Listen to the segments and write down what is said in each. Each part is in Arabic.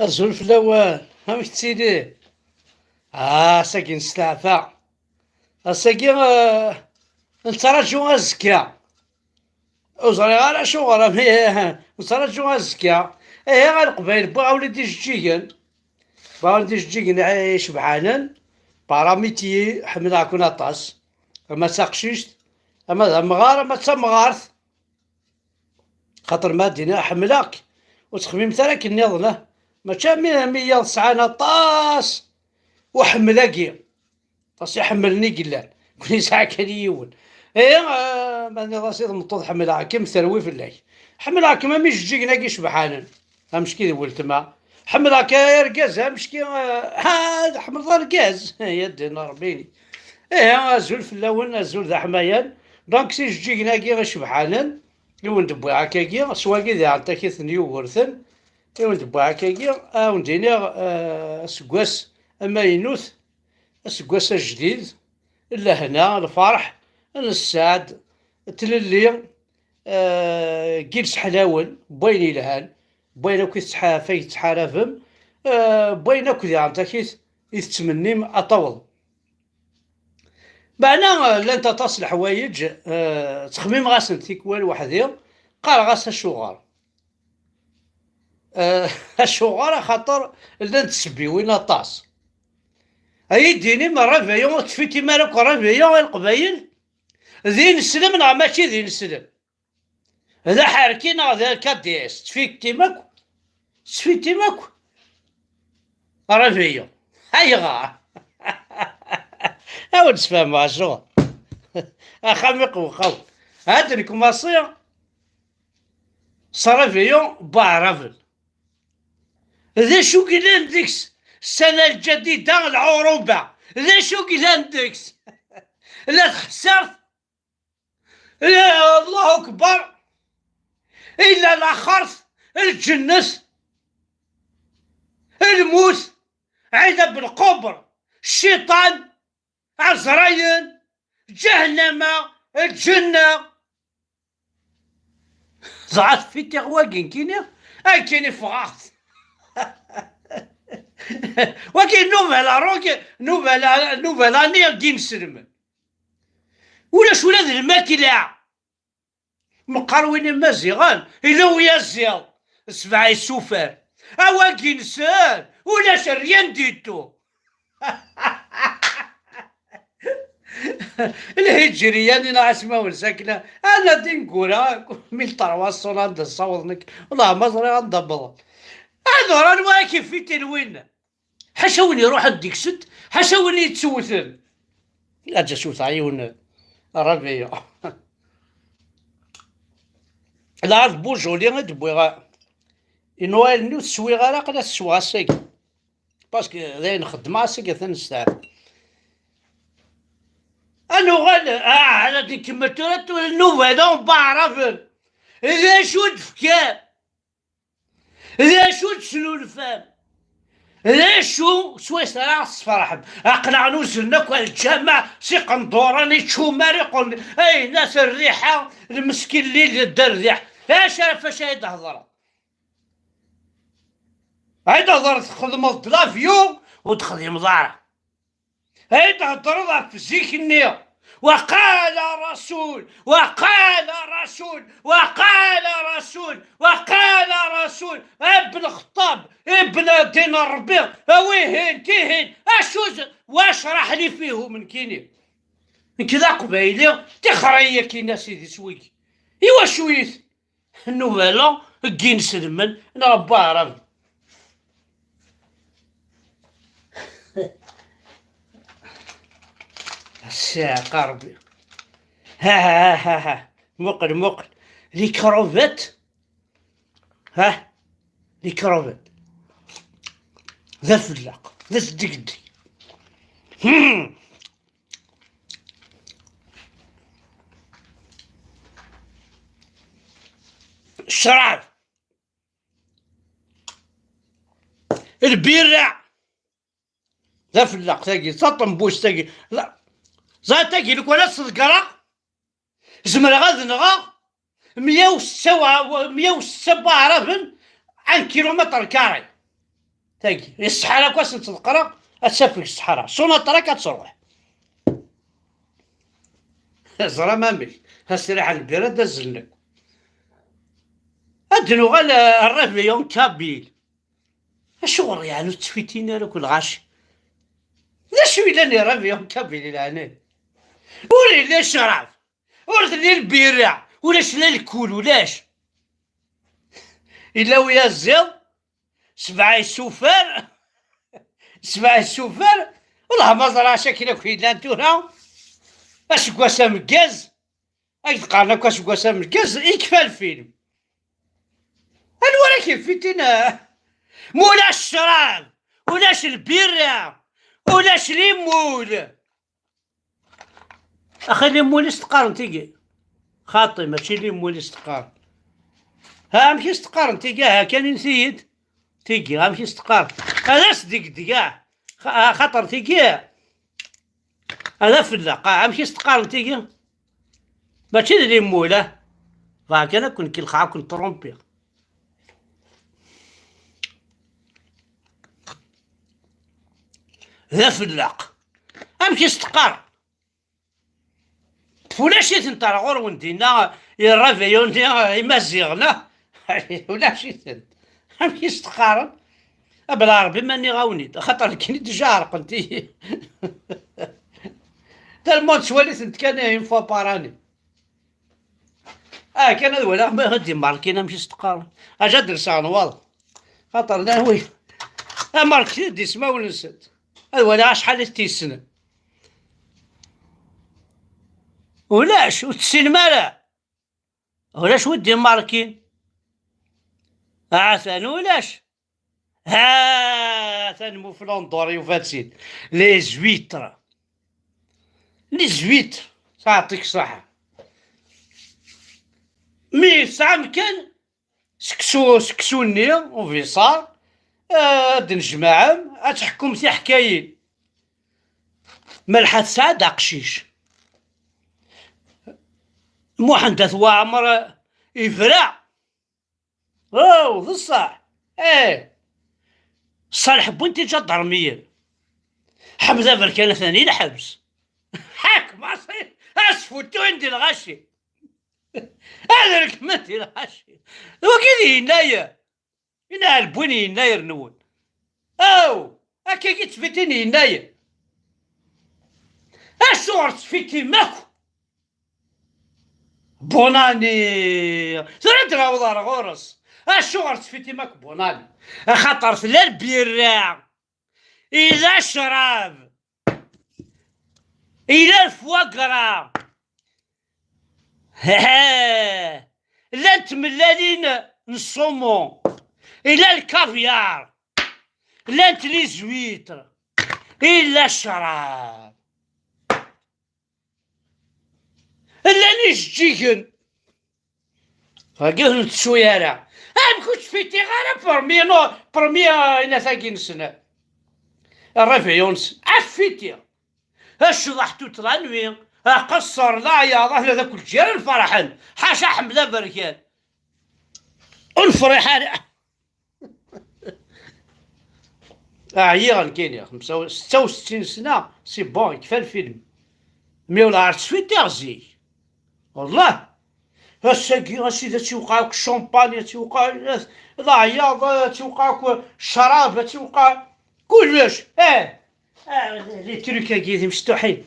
الزول في الأول هاوش تسيدي. ساكن نستعفى. ساكن نترجو الزكاة. وزري غير شغل نترجو الزكاة. غير قبيل بغاو وليدي جيجن. بغاو وليدي جيجن عايش بحالا. باراميتي حمل كون أطاس. أما ساقشيشت. أما ذا مغار أما تمغارث. خاطر ما دينا حملاك. وتخميم تراك النظنة. ما كان 109 طاس وحملاكي طاس يحملني قلال كون يسعى كان يون ماني راسي مطوط حملها كم ثروي في الليل حملها كما مش جينا كيش بحالا مشكي ولت ما حملها كيركاز مشكي هذا حمل ذا الكاز يدنا ربيني زول في الاول زول ذا حمايان دونك سي جينا كي غش بحالا يون دبوا هكاكي سواكي ذا عطاكي ثنيو ورثن ولد بواكاكي وندينا سكواس اما ينوث سكواس جديد الا هنا الفرح السعد تللي كيلس حلاول بوين لهان بوين كي تحافي تحارفم بوين كي عندك يتمنيم اطول معنا لن تصل حوايج تخميم غاسن تيكوال وحدي قال غاس الشغار الشغارة خاطر لان تسبي وين طاس ايديني مرة فيون تفيتي مالك رافيون القبايل ذي نسلم نا ماشي ذي نسلم هذا حاركينا هذا كاديس تفيتي ماكو تفيتي ماكو رافيون هايغا اول تفهم مع الشغل اخمق وخو هاد الكوماسيون صرافيون بعرفل ذا شو قلان ديكس السنة الجديدة العروبة ذا شو قلان ديكس لا تخسرت لا الله أكبر إلا الأخرت الجنس الموت عذاب القبر الشيطان عزرين جهنم الجنة زعات في تغواقين كيني كيني فغاخت وكاين نوفيلا روك نوفيلا نير دين سلم ولاش ولاد الماكلة مقروين مزيغان إلا ويا زيض سبع السوفر أواكين سان ولاش ريان ديتو الهجريان نعسما والساكنة أنا دينكورا من طرواصون عند الصوضنك والله ما صري غندبض هذا راه واقف في تلوين حشاوني يروح عندك ست حشاوني يتسوثن لا جا سوث عيون ربيع لا عرف بوجولي غدبوي نوال نو تسوي غير قلا تسوى السيك باسكو داين نخدم السيك ثنستعرف أنا غال على ديك المترات النوفيلا بعرف إذا شو تفكر إذا شو تسلو الفام إذا شو سويس راس فرح أقنع نوزلناك الجامع سي قندوراني تشو ماريقون أي ناس الريحة المسكين اللي دار الريح اش فاش هاي تهضر هاي تهضر تخدم لافيو وتخدم دارك هاي تهضر في زيك النية وقال رسول وقال رسول وقال رسول وقال رسول ابن الخطاب ابن دين الربيع ويهين كيهين اشوز واشرح لي فيه من كيني كذا قبايلي تخرية كينا سيدي سويك ايوا شويت النوبالا كين سلمن نربى ربي الساعة قربي ها مقل لي كروفيت لي كروفيت ذا فلاق ذا صدقدي الشراب البيرة ذا فلاق تاقي تطنبوش تاقي لا زاد تاقي لك ولا صدقرا زمر غاد نغا 107 عرفن عن كيلومتر كاري تاكي الصحراء كواس تقرا اتسافك الصحراء سوناطرا كتروح زرا مامش هالسريحة البيرة دازلك ادنو غال الريفيون كابيل اشغل يعني تفيتينا لك الغاش لا شو الا الريفيون كابيل يعني ولي لا شراب ورد لي البيرة ولاش لا الكول ولاش الا ويا الزيض سبع السوفر والله ما زرا شكلك في لانتونا اش كواسا مكاز اي تقارنا كاش كواسا مكاز يكفى الفيلم انا ولكن فيتينا مولاش الشراب ولاش البيرة ولاش ليمول اخي ليمول استقارن تيجي خاطي ماشي ليمول استقارن ها ماشي استقارن تيجي ها كان نسيت تيجي ها ماشي استقارن هذا صدق كاع خاطر تيجي هذا في اللقاء ماشي استقارن تيجي ماشي ليمول فهاك انا كون كي كنت ترومبي ذا فلاق امشي استقر ولا شي تنطر غور وندينا الرافيون يمزيغنا ولا شي تنت امشي استقر بلا ربي ماني غاونيت خاطر كي تجارق انتي تا الموت شواليت انت كان اون فوا باراني كان ولا ما غادي ماركينا نمشي استقر اجا درسان والله خاطر لا وي ماركي دي سما ونسيت ولا شحال تيسنى ولاش وتسينما لا ولاش ودي ماركين ثاني ولاش ثاني مو فلوندوري وفاتسين لي زويتر تعطيك صحة مي ساعة كان سكسوني وفيصار نجمعهم اتحكم في حكايين ملحة سعد قشيش محدث وعمر يفرع ذا الصح صالح بنتي جا ضرميا حمزة بركانة ثاني الحبس حاك ما صير اسفوتو عندي الغشي هذا لك ماتي الغشي وكذي هنايا هنا البوني هنايا رنون هكا كي تفيتيني هنايا اشور تفيتي ماكو بوناني ترى تراوض غورس اشور تفيتي ماكو بوناني خاطر لا البيرة إلا شراب إلا الفواكرا لا نتملالين الصومون إلا الكافيار لا لي زويتر إلا الشراب إلا نجيكن هاكي شوية كنت فيتي غير برمية إنا ثاقين سنة الرافيونس عفيتي الشضحتو تلانوي قصر لا يا ظهر ذاك الجيران فرحان حاشا حمزة بركان الفرحان هي غنكاين يا 66 سنة سي بون يكفى الفيلم مي ولا عرفت فين تغزي والله هساكي اسيدي تيوقعوك الشومبانيا تيوقع العياض تيوقعوك الشراب تيوقع كلش لي تروك هاكي مشطوحين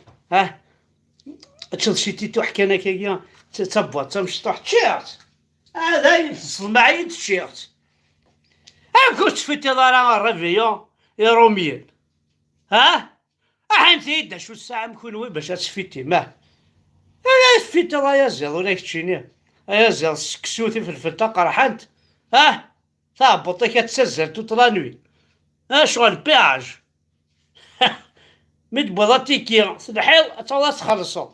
تشد شي تيتوح كان هكايا تبوط مشطوح تشيرت هذا يتصل معايا تشيرت كنت فيتي دارا الريفيون يروميين حين تيدا شو الساعة مكون باش تفيتي ماه فيتي الله يزيض ولا كتشيني يزيض سكسوتي في الفتة قرحنت تهبطي كتسزل توطلانوي شغل بياج متبوضا تيكي الحيل توا تخلصو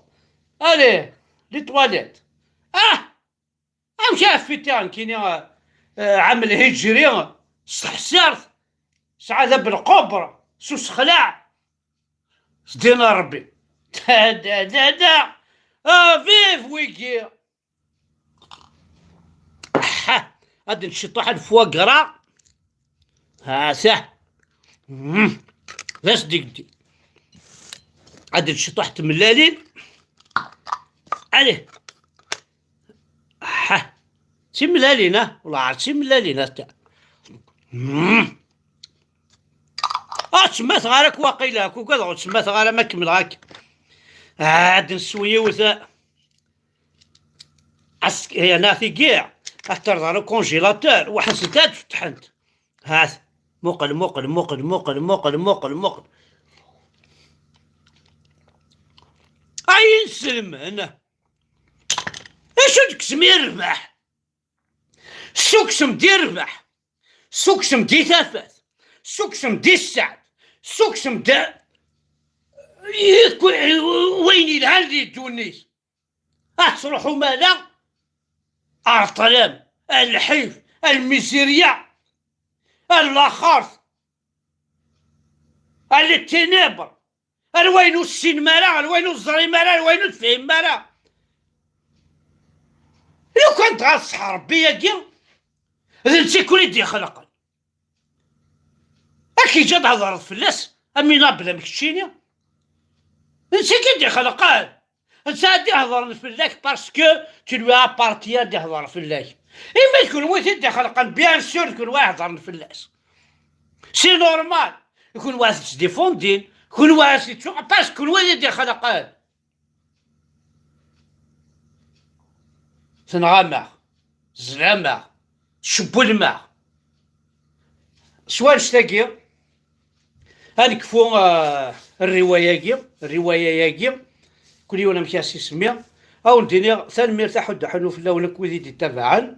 الي لي تواليت امشي فيتي كيني عام الهجري استحسرت سعادة بالقبر سوس خلاع سدينا ربي دا فيف ويكي غادي نشطو واحد الفواكرا ساه لا صديقتي عاد الشطوح تملالين عليه تملالين والله عاد تملالين تاع تسمى ثغارك واقيلا وكذا تسمى ثغارة ما كمل هاك عاد نسوي وثاء هي ناثي كاع اختار على كونجيلاتور وحسيتات فتحنت هات مقل مقل مقل مقل مقل مقل مقل اي نسلم هنا اش تقسم يربح سوكسم دي ربح سوكسم دي ثافث سوكسم دي السعد سوكسم دا وين الهالي تونس تصلحوا مالا الظلام الحيف الميزيريا اللاخرت التنابر الوينو السين مالا الوينو الزري مالا الوينو الفهم مالا لو كنت غاصح ربي يا ذا كل يدي خلقا اكي جا تهضر فلاس امي نابله مكتشينيا انت كي خلقان انت غادي يهضر فلاك باسكو تو لو ابارتيان يهضر فلاك اما يكون واحد يدي خلقان بيان سور يكون واحد يهضر فلاس سي نورمال يكون واحد تديفوندين يكون واحد باسكو كل واحد يدي خلقان تنغمر زلامة شبو الماء سواء نشتاقي هنكفو الرواية ياكي كل يوم مكاسي سمية أو نديني ثاني مرتاح ود حنو في اللون كويدي تتبعان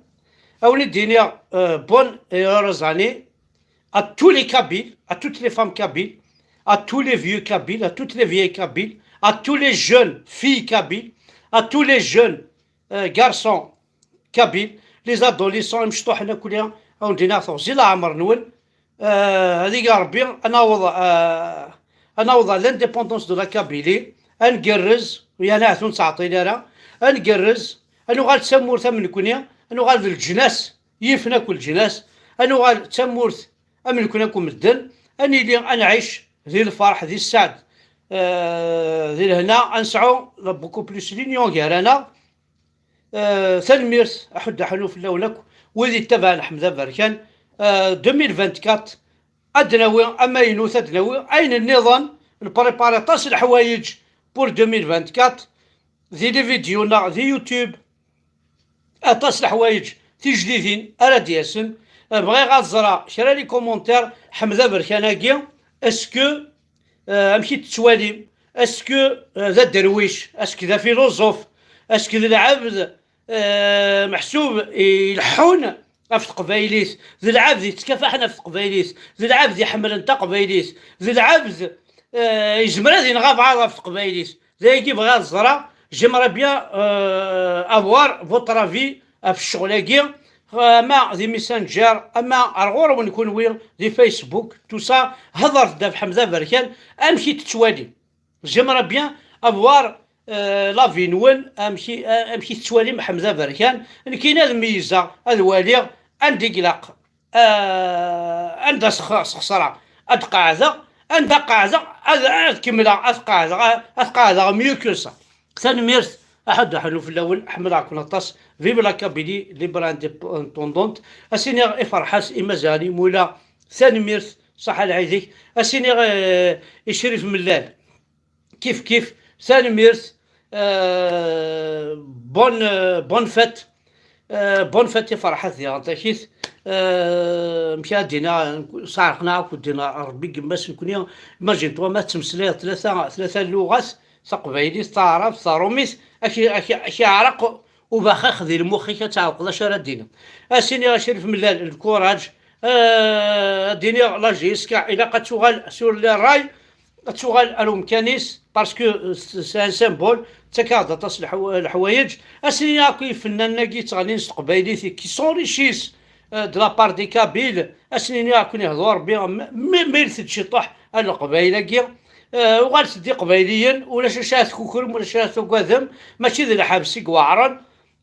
أو نديني بون رزاني à tous les Kabyles, à toutes les femmes kabyles, à tous les vieux kabyles, à toutes les vieilles kabyles, à tous les jeunes filles kabyles, à tous les jeunes garçons kabyles, les adolescents مشطوح هنا كلها أو ندينا زي العمر نول هذيك ربي أنا وضع لانديبوندونس دو لا كابيلي نقرز ويا ناثون تعطينا راه نقرز أنو غال تسمورث من كونيا أنو غال الجناس يفنا كل جناس أنو غال تسمورث أمن كنا كون مدن أني لي نعيش ذي الفرح ذي السعد ذي هنا أنسعو بوكو بلوس لينيون غير أنا ثلميرث أحد حلو في اللولك وذي تبع حمزة بركان 2024 أدنوي أما ينوث أدنوي أين النظام البريباري طاس الحوايج بور 2024 ذي لي فيديونا ذي يوتيوب طاس الحوايج ذي جديدين أراد ياسن بغي غتزرع شرا لي كومونتير حمزة بركاناكي اسكو امشي تتوالي اسكو ذا درويش اسكو ذا فيلوزوف اسكو ذا العبد محسوب يلحون في تقبايليس ذا العبد يتكافحنا في تقبايليس ذا العبد يحمل انت قبايليس ذا العبد يجمر هذه نغاب عارضه في تقبايليس ذا يجي بغا الزرع جمرا بيان افوار فوتر في الشغل ما ذي ميسنجر اما ارغور ونكون وين ذي فيسبوك تو سا هضرت داف حمزه بركان امشي تتوالي جمرا بيان افوار لافي نون امشي تتوالي مع حمزه بركان كاين هذا الميزه هذا والي عندي قلق عندها خساره اتقاعده عندها قاعده هذا كملا اتقاعده ميو كو سا ثاني ميرث أحد حلو في الأول أحمد عكون الطاس في بلا كابيلي ليبر انديبوندونت أسيني إفرحاس إمازالي مولا ثاني ميرث صح العيديك أسيني يشرف ملال كيف ثاني ميرث بون فات يفرحات ذي غنطيكيث مشى دينا صارقنا ودينا ربي قماس نكوني ماجين توا ما تمسلي ثلاثة لغات تقبايلي تعرف صاروميس أشي عرق وباخا ذي المخ كتعرق لا شرا دينا أسيني غشرف من الكوراج ديني لا جيسكا إلا قد تغال سور الراي تغال ألوم كانيس باسكو سي ان سيمبول تكاد تصلح الحوايج أسيني هاكي فنان ناكي تغالين تقبايلي كي سون ريشيس دو لا بار دي كابيل أسيني هاكي يهضر بهم ميرث تشطح القبايلة كي وغالت دي قبايليا ولا شاشات كوكرم ولا شاشات قاذم ماشي ذي الحبسي قواعرا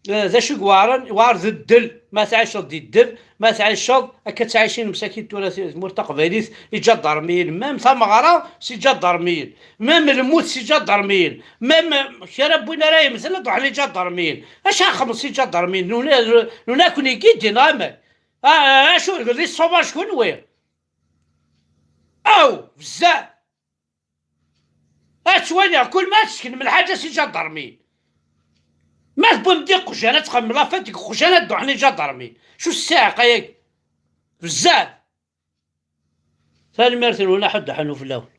ذا شو قوارن وار ذا الدل ما تعيش دي الدل ما تعيش هكا تعيشين مساكين تورا مرتقباليت يجدر ميل مام ثمغرة سي جدر ميل مام الموت سي جدر ميل مام شرب بونا راي مثلا ضح لي جدر ميل اش خمس سي جدر ميل نونا كوني كيدي نعمل شو لي الصومال شكون وين او بزاف شويه كل ما تسكن من الحاجه سي جدر ميل ما تبون دي خشانة تخمم لافات ديك خشانة دوحني جدرمي شو الساعة ياك بزاف ثاني مرتين ولا حد حنو في الاول